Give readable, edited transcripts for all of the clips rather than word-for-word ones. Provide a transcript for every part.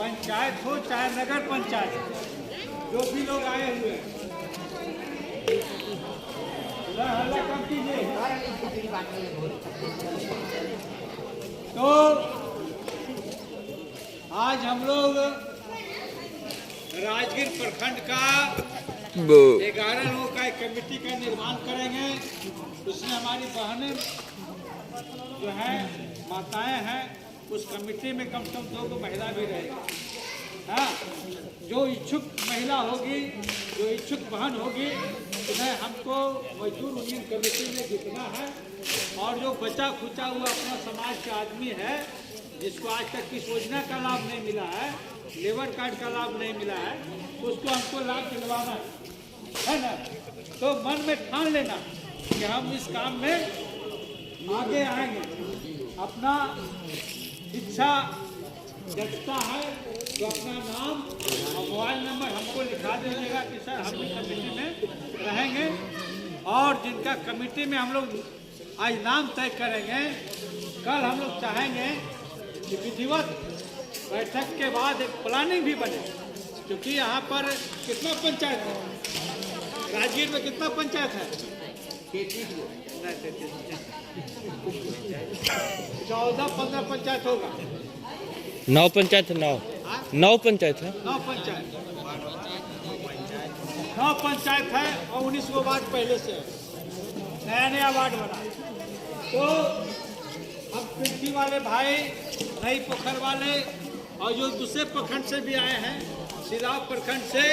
पंचायत हो चाहे नगर पंचायत, जो भी लोग आए हुए हैं, हल्ला कम कीजिए। तो आज हम लोग राजगीर प्रखंड का 11 लोगों का एक कमेटी का निर्माण करेंगे। उसमें हमारी बहनें जो हैं, माताएं हैं, उस कमेटी में कम से कम 2 महिला भी रहेगी। हाँ, जो इच्छुक महिला होगी, जो इच्छुक बहन होगी, उन्हें हमको मजदूर यूनियन कमेटी में जितना है, और जो बचा खुचा हुआ अपना समाज का आदमी है, जिसको आज तक किस योजना का लाभ नहीं मिला है, लेबर कार्ड का लाभ नहीं मिला है, उसको हमको लाभ दिलवाना है ना। तो मन में ठान लेना कि हम इस काम में आगे आएंगे। अपना इच्छा जगता है तो अपना नाम और मोबाइल नंबर हमको लिखा दीजिएगा कि सर हम इस कमेटी में रहेंगे। और जिनका कमेटी में हम लोग आज नाम तय करेंगे, कल हम लोग चाहेंगे कि विधिवत बैठक के बाद एक प्लानिंग भी बने, क्योंकि यहाँ पर कितना पंचायत है, राजगीर में कितना पंचायत है? 14-15 पंचायत होगा। 9 पंचायत है। 9 पंचायत है। 9 पंचायत है और 19 गो वार्ड पहले से नया वार्ड बना। तो अब पिंकी वाले भाई, नई पोखर वाले और जो दूसरे प्रखंड से भी आए हैं, सिलाव प्रखंड से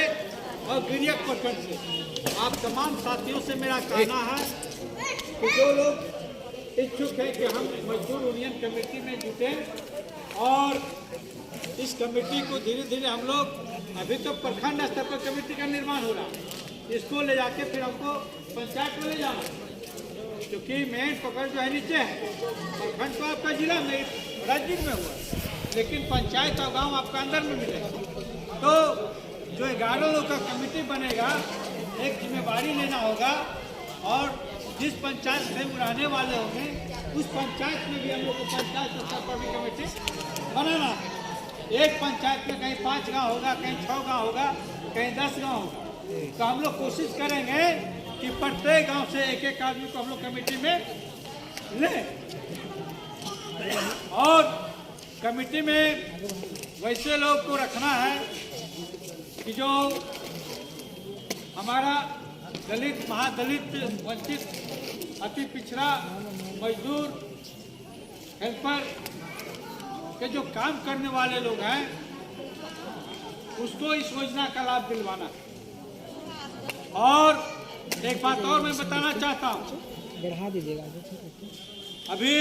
और गिरियक प्रखंड से, आप तमाम साथियों से मेरा कहना है कि जो लोग इच्छुक हैं कि हम मजदूर यूनियन कमेटी में जुटे, और इस कमेटी को धीरे धीरे हम लोग, अभी तो प्रखंड स्तर पर कमेटी का निर्माण हो रहा है, इसको ले जाके फिर हमको पंचायत में ले जाना, क्योंकि मेन पकड़ जो है नीचे है। प्रखंड तो आपका जिला में राजगीर में हुआ, लेकिन पंचायत और गांव आपका अंदर में मिलेगा। तो जो 11 लोग का कमेटी बनेगा, एक जिम्मेवारी लेना होगा, और जिस पंचायत में रहने वाले होंगे, उस पंचायत में भी हम लोग को पंचायत स्तर पर भी कमेटी बनाना है। एक पंचायत में कहीं 5 गाँव होगा, कहीं 6 गाँव होगा, कहीं 10 गाँव होगा। तो हम लोग कोशिश करेंगे कि प्रत्येक गांव से एक आदमी को हम लोग कमेटी में लें, और कमेटी में वैसे लोग को रखना है कि जो हमारा दलित, महादलित, वंचित, अति पिछड़ा, मजदूर, हेल्पर के जो काम करने वाले लोग हैं, उसको इस योजना का लाभ दिलवाना। और एक बात और मैं बताना चाहता हूँ, बढ़ा दीजिएगा। अभी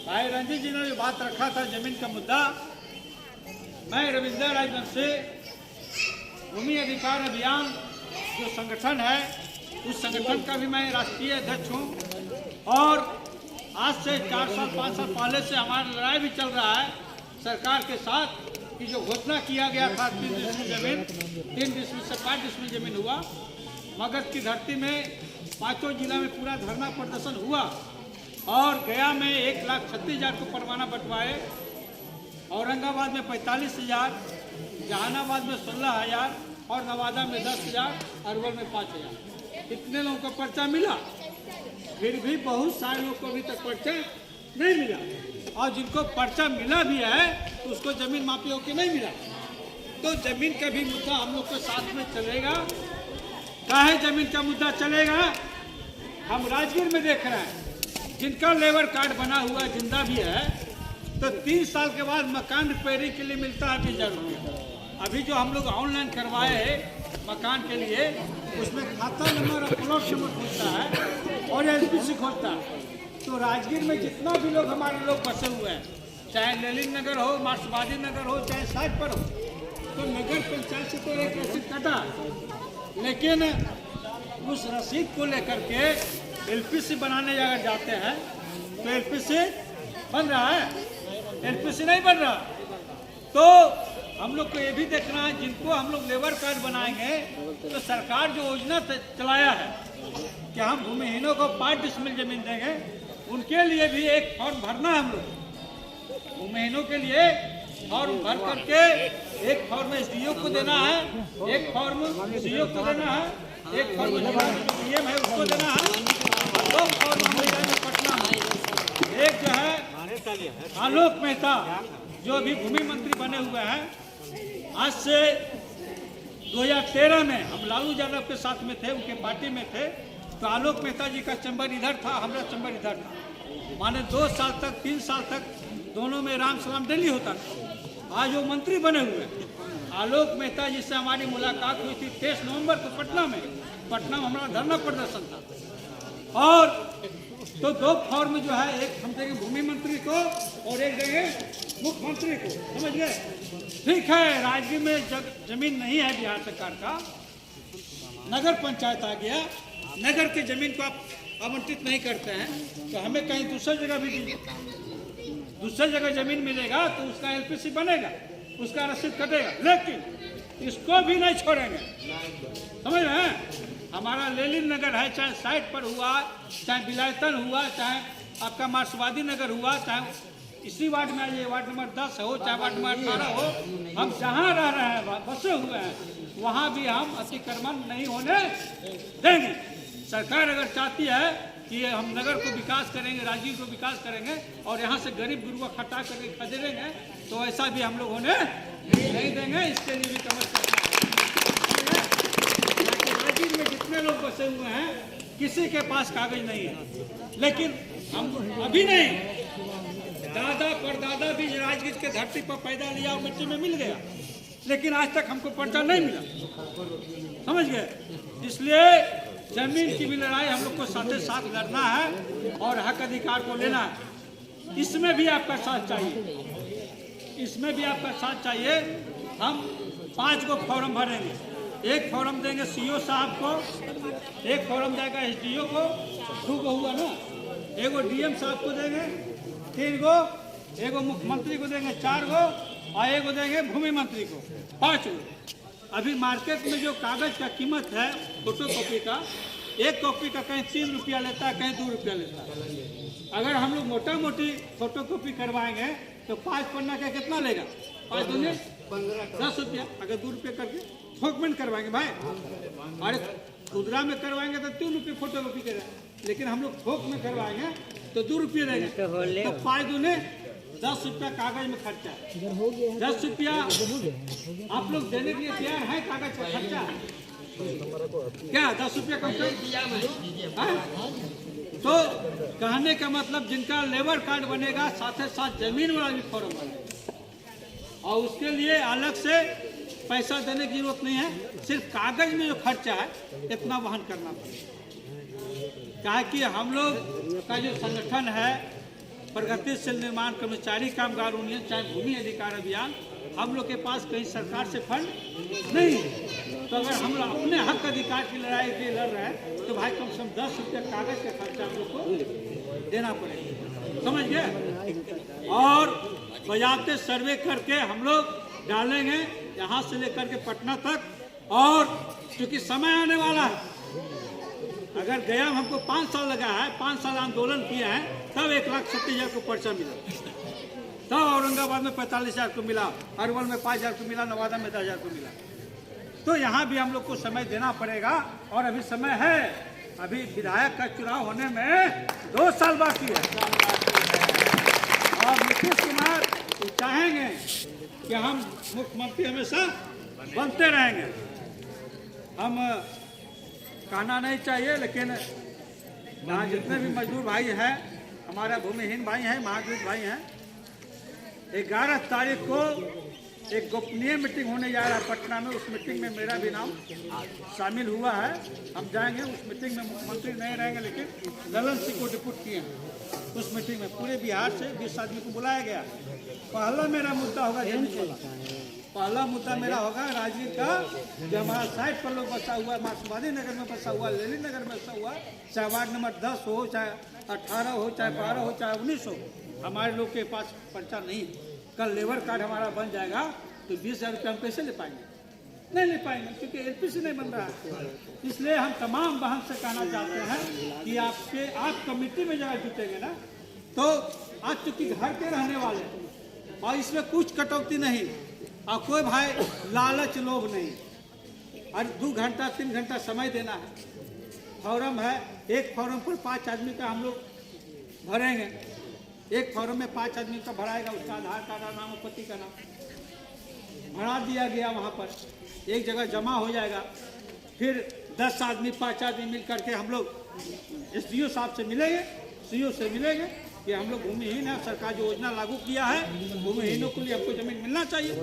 भाई रंजीत जी ने जो बात रखा था जमीन का मुद्दा, मैं रविंद्र राजवंशी भूमि अधिकार अभियान जो संगठन है, उस संगठन का भी मैं राष्ट्रीय अध्यक्ष हूँ, और आज से 4 साल 5 साल पहले से हमारा लड़ाई भी चल रहा है सरकार के साथ कि जो घोषणा किया गया था 3 डिसमिल जमीन, 3 डिसमिल से 5 डिसमिल जमीन हुआ। मगध की धरती में 5 जिला में पूरा धरना प्रदर्शन हुआ, और गया में 1,36,000 को परवाना बंटवाए, औरंगाबाद में 45,000, जहानाबाद में 16,000 और नवादा में 10,000, अरवल में 5,000। इतने लोगों को पर्चा मिला, फिर भी बहुत सारे लोग को अभी तक पर्चा नहीं मिला, और जिनको पर्चा मिला भी है तो उसको जमीन माफिया के नहीं मिला। तो जमीन का भी मुद्दा हम लोग के साथ में चलेगा। काहे जमीन का मुद्दा चलेगा? हम राजगीर में देख रहे हैं, जिनका लेबर कार्ड बना हुआ जिंदा भी है, तो 3 साल के बाद मकान रिपेयरिंग के लिए मिलता है 20,000 रुपये। अभी जो हम लोग ऑनलाइन करवाए हैं मकान के लिए, उसमें खाता नंबर और प्लॉट नंबर खोजता है और एलपीसी खोजता है। तो राजगीर में जितना भी लोग हमारे लोग बसे हुए हैं, चाहे ललित नगर हो, मार्क्सवादी नगर हो, चाहे साइड पर हो, तो नगर पंचायत से तो एक रसीद कटा, लेकिन उस रसीद को लेकर के एलपीसी बनाने अगर जाते हैं तो एलपीसी बन रहा है, एलपीसी नहीं बन रहा। तो हम लोग को ये भी देखना है, जिनको हम लोग लेबर कार्ड बनाएंगे तो सरकार जो योजना चलाया है कि हम भूमिहीनों को 5 डिसमिल जमीन देंगे, उनके लिए भी एक फॉर्म भरना है हम लोग। भूमिहीनों के लिए फॉर्म भर करके एक फॉर्म एसडीओ को देना है, एक फॉर्म सीओ को देना है, एक फॉर्म डीएम है उसको देना है, और 2 फॉर्म हम ले जाएंगे पटना में। एक जो है आलोक मेहता जो अभी भूमि मंत्री बने हुए हैं, आज से 2013 में हम लालू यादव के साथ में थे, उनके पार्टी में थे, तो आलोक मेहता जी का चैम्बर इधर था, हमारा चैम्बर इधर था। माने 2 साल तक 3 साल तक दोनों में राम सलाम डेली होता था। आज वो मंत्री बने हुए हैं। आलोक मेहता जी से हमारी मुलाकात हुई थी 23 नवंबर को पटना में हमारा धरना प्रदर्शन था। और तो 2 फॉर्म जो है, एक हम देंगे भूमि मंत्री को और एक देंगे मुख्यमंत्री को, समझ गए? ठीक है, राज्य में जमीन नहीं है बिहार सरकार का, नगर पंचायत आ गया, नगर की जमीन को आप आवंटित नहीं करते हैं तो हमें कहीं दूसरी जगह भी दूसरी जगह जमीन मिलेगा तो उसका एलपीसी बनेगा, उसका रसीद कटेगा, लेकिन इसको भी नहीं छोड़ेंगे, समझ रहे हैं? हमारा लेलिन नगर है, चाहे साइट पर हुआ, चाहे बिलायतन हुआ, चाहे आपका मार्क्सवादी नगर हुआ, चाहे इसी वार्ड में ये वार्ड नंबर 10 हो, चाहे वार्ड नंबर 18 हो, हम जहाँ रह रहे हैं, बसे हुए हैं, वहाँ भी हम अतिक्रमण नहीं होने देंगे। सरकार अगर चाहती है कि हम नगर को विकास करेंगे, राजगीर को विकास करेंगे और यहाँ से गरीब गुरुआ हटा करके खदेड़ेंगे, तो ऐसा भी हम लोग होने नहीं देंगे। इसके लिए भी कमर राजगीर में जितने लोग बसे हुए हैं किसी के पास कागज नहीं है, लेकिन हम अभी नहीं, दादा परदादा भी राजगीर के धरती पर पैदा लिया और मिट्टी में मिल गया, लेकिन आज तक हमको पर्चा नहीं मिला, समझ गए? इसलिए जमीन की भी लड़ाई हम लोग को साथ साथ लड़ना है और हक अधिकार को लेना है। इसमें भी आपका साथ चाहिए, इसमें भी आपका साथ चाहिए। हम 5 को फॉर्म भरेंगे, एक फॉर्म देंगे सीओ साहब को, एक फॉर्म जाएगा एसडीओ को, 2 को हुआ ना, एगो डीएम साहब को देंगे, 3 गो, एगो मुख्यमंत्री को देंगे 4 गो, और एगो देंगे भूमि मंत्री को 5 गो। अभी मार्केट में जो कागज का कीमत है फोटो कॉपी का, एक कॉपी का कहीं 3 रुपया लेता है, कहीं 2 रुपया लेता है। अगर हम लोग मोटा मोटी फोटो कॉपी करवाएंगे तो 5 पन्ना का कितना लेगा? 5 दूनी 10 रुपया। अगर 2 रुपये करके थोक में करवाएंगे भाई, अरे खुदरा में करवाएंगे तो 3 रुपये फोटो कॉपी करें, लेकिन हम लोग थोक में करवाएंगे तो 2 रुपये देंगे, तो 5 दूनी 10 रुपया कागज में खर्चा है। 10 रुपया आप लोग देने के लिए तैयार है? कागज का खर्चा क्या 10 रुपया कम तो कहने का मतलब जिनका लेबर कार्ड बनेगा साथ ही साथ जमीन वाला भी फॉर्म बनेगा, और उसके लिए अलग से पैसा देने की जरूरत नहीं है, सिर्फ कागज में जो खर्चा है इतना वहन करना पड़ेगा। क्या कि हम लोग का जो संगठन है प्रगतिशील निर्माण कर्मचारी कामगार यूनियन, चाहे भूमि अधिकार अभियान, हम लोग के पास कहीं सरकार से फंड नहीं है, तो अगर हम लोग अपने हक अधिकार की लड़ाई के लड़ रहे हैं तो भाई कम से कम 10 रुपया कागज का खर्चा हम लोग को देना पड़ेगा, समझ गए? और बजाते सर्वे करके हम लोग डालेंगे यहाँ से लेकर के पटना तक, और क्योंकि समय आने वाला है, अगर गया हमको 5 साल लगा है, 5 साल आंदोलन किए हैं, तब 1,70,000 को पर्चा मिला, तब औरंगाबाद में 45,000 को मिला, अरवल में 5,000 को मिला, नवादा में 10,000 को मिला। तो यहाँ भी हम लोग को समय देना पड़ेगा, और अभी समय है, अभी विधायक का चुनाव होने में 2 साल बाकी है, और नीतीश कुमार चाहेंगे कि हम मुख्यमंत्री हमेशा बनते रहेंगे। हम कहना नहीं चाहिए, लेकिन यहाँ जितने भी मजदूर भाई हैं, हमारा भूमिहीन भाई हैं, महादलित भाई हैं, 11 तारीख को एक गोपनीय मीटिंग होने जा रहा है पटना में। उस मीटिंग में मेरा भी नाम शामिल हुआ है, हम जाएंगे उस मीटिंग में। मुख्यमंत्री नहीं रहेंगे, लेकिन ललन सिंह को डिप्यूट किए हैं उस मीटिंग में। पूरे बिहार से 20 आदमी को बुलाया गया। पहला मेरा मुद्दा होगा जमीन वाला, पहला मुद्दा मेरा होगा राजगीर का, जो हमारा साइड पर लोग बसा हुआ है, मार्क्सवादी नगर में बसा हुआ, लेलिन नगर में बसा हुआ, चाहे वार्ड नंबर 10 हो, चाहे 18 हो, चाहे 12 हो, चाहे 19 हो, हमारे लोग के पास पर्चा नहीं है। कल लेबर कार्ड हमारा बन जाएगा तो 20,000 रुपये हम कैसे ले पाएंगे? नहीं ले पाएंगे, क्योंकि एलपीसी नहीं बन रहा है। इसलिए हम तमाम बहन से कहना चाहते हैं कि आप कमेटी में जगह जुटेंगे ना, तो आज चूंकि घर के रहने वाले और इसमें कुछ कटौती नहीं और कोई भाई लालच लोभ नहीं। और 2 घंटा 3 घंटा समय देना है। फॉर्म है, एक फॉर्म पर 5 आदमी का हम लोग भरेंगे। एक फॉर्म में 5 आदमी का भराएगा, उसका आधार कार्ड और नाम और पति का नाम भरा दिया गया, वहाँ पर एक जगह जमा हो जाएगा। फिर 10 आदमी 5 आदमी मिल करके हम लोग SDO साहब से मिलेंगे, CO से मिलेंगे कि हम लोग भूमिहीन है, सरकार जो योजना लागू किया है भूमिहीनों के लिए हमको जमीन मिलना चाहिए,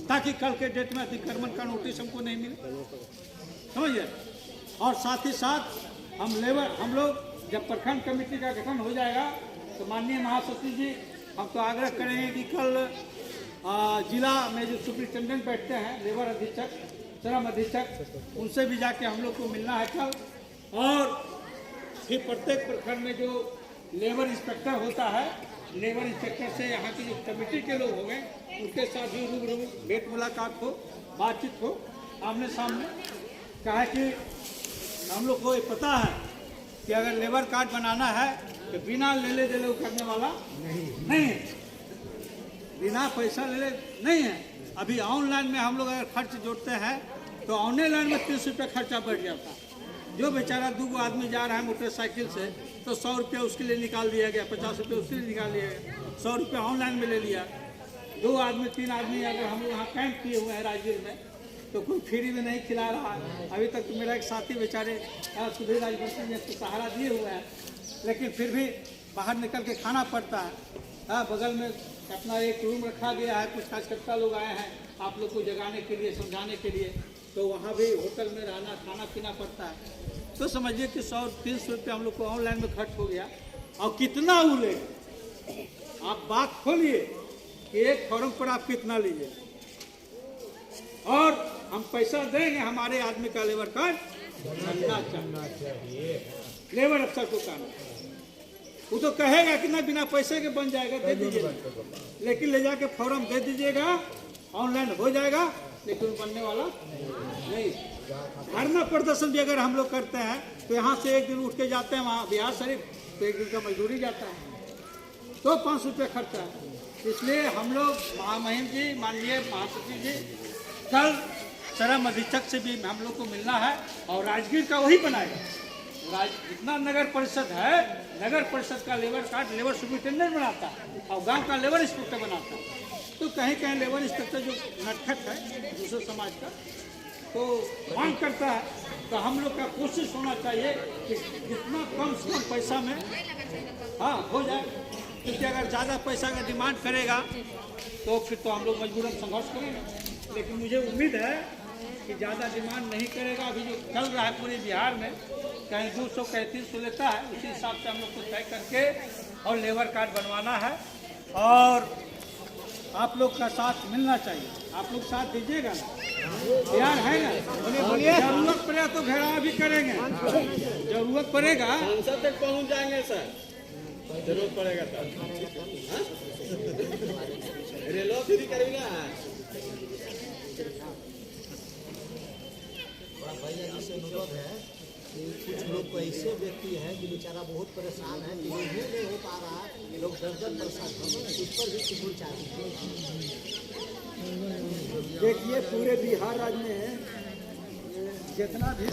ताकि कल के डेट में अतिक्रमण का नोटिस हमको नहीं मिले, समझिए। और साथ ही साथ हम लोग जब प्रखंड कमेटी का गठन हो जाएगा तो माननीय महासचिव जी हम तो आग्रह करेंगे कि कल जिला में जो सुपरिटेंडेंट बैठते हैं, लेबर अधीक्षक, श्रम अधीक्षक, उनसे भी जाके हम लोग को मिलना है कल। और फिर प्रत्येक प्रखंड में जो लेबर इंस्पेक्टर होता है, लेबर इंस्पेक्टर से यहाँ की जो कमेटी के लोग हो गए उनके साथ भी रूबरू भेंट मुलाकात हो, बातचीत हो, आमने सामने। कहा है कि हम लोग को ये पता है कि अगर लेबर कार्ड बनाना है तो बिना लेले देले करने वाला नहीं है, बिना पैसा ले नहीं है। अभी ऑनलाइन में हम लोग अगर खर्च जोड़ते हैं तो ऑनलाइन में 30 रुपये खर्चा बढ़ जाता है। जो बेचारा 2 आदमी जा रहा है मोटरसाइकिल से तो 100 रुपया उसके लिए निकाल दिया गया, 50 रुपये उसके लिए निकाल दिया गया, 100 रुपया ऑनलाइन में ले लिया। 2 आदमी 3 आदमी अगर हम लोग यहाँ कैंप किए हुए हैं राजगीर में तो कोई फ्री में नहीं खिला रहा है। अभी तक तो मेरा एक साथी बेचारे सुधीर राजवंशी ने तो सहारा दिए हुए हैं, लेकिन फिर भी बाहर निकल के खाना पड़ता है। बगल में अपना एक रूम रखा गया है, कुछ कार्यकर्ता लोग आए हैं आप लोग को जगाने के लिए, समझाने के लिए, तो वहाँ भी होटल में रहना खाना पीना पड़ता है। तो समझिए कि 100-300 रुपये हम लोग को ऑनलाइन में खर्च हो गया। और कितना वो लेगा, आप बात खोलिए कि एक फॉर्म पर आप कितना लीजिए, और हम पैसा देंगे, हमारे आदमी का लेबर कार्ड बनना चाहिए। लेबर अफसर को कहना, वो तो कहेगा कि ना बिना पैसे के बन जाएगा, दे दीजिएगा, लेकिन ले जाके फॉर्म दे दीजिएगा, ऑनलाइन हो जाएगा, लेकिन बनने वाला नहीं। धरना प्रदर्शन भी अगर हम लोग करते हैं तो यहाँ से एक दिन उठ के जाते हैं वहाँ बिहार शरीफ, तो 1 दिन का मजदूरी जाता है, तो 500 रुपये खर्चा है। इसलिए हम लोग महामहिम जी, माननीय महासचिव जी, कल श्रम अधीक्षक से भी हम लोग को मिलना है और राजगीर का वही बनाएगा। जितना नगर परिषद है, नगर परिषद का लेबर कार्ड लेबर सुपरिटेंडेंट बनाता है और गांव का लेबर इंस्पेक्टर बनाता है। तो कहीं कहीं लेबर इंस्पेक्टर जो नटखट है दूसरे समाज का तो मांग करता है, तो हम लोग का कोशिश होना चाहिए कि जितना कम से कम पैसा में हो जाए, क्योंकि अगर ज़्यादा पैसा का डिमांड करेगा तो फिर तो हम लोग मजबूरन संघर्ष करेंगे। लेकिन मुझे उम्मीद है कि ज़्यादा डिमांड नहीं करेगा। अभी जो चल रहा है पूरे बिहार में, कहीं 200 कहीं 300 लेता है, उसी हिसाब से हम लोग को तय करके और लेबर कार्ड बनवाना है। और आप लोग का साथ मिलना चाहिए, आप लोग साथ दीजिएगा ना, तैयार है ना? बोलिए। जरूरत पड़ेगा तो घेराव भी करेंगे, जरूरत पड़ेगा संसद तक पहुंच जाएंगे सर, जरूरत पड़ेगा तो रेलो फ्री करेगा। भैया जी से अनुरोध है कि कुछ लोग तो ऐसे व्यक्ति हैं कि बेचारा बहुत परेशान है कि ये नहीं हो पा रहा, लोग दर्जन परेशान हैं, उस पर भी कुछ विचार देखिए। पूरे बिहार राज्य में जितना भी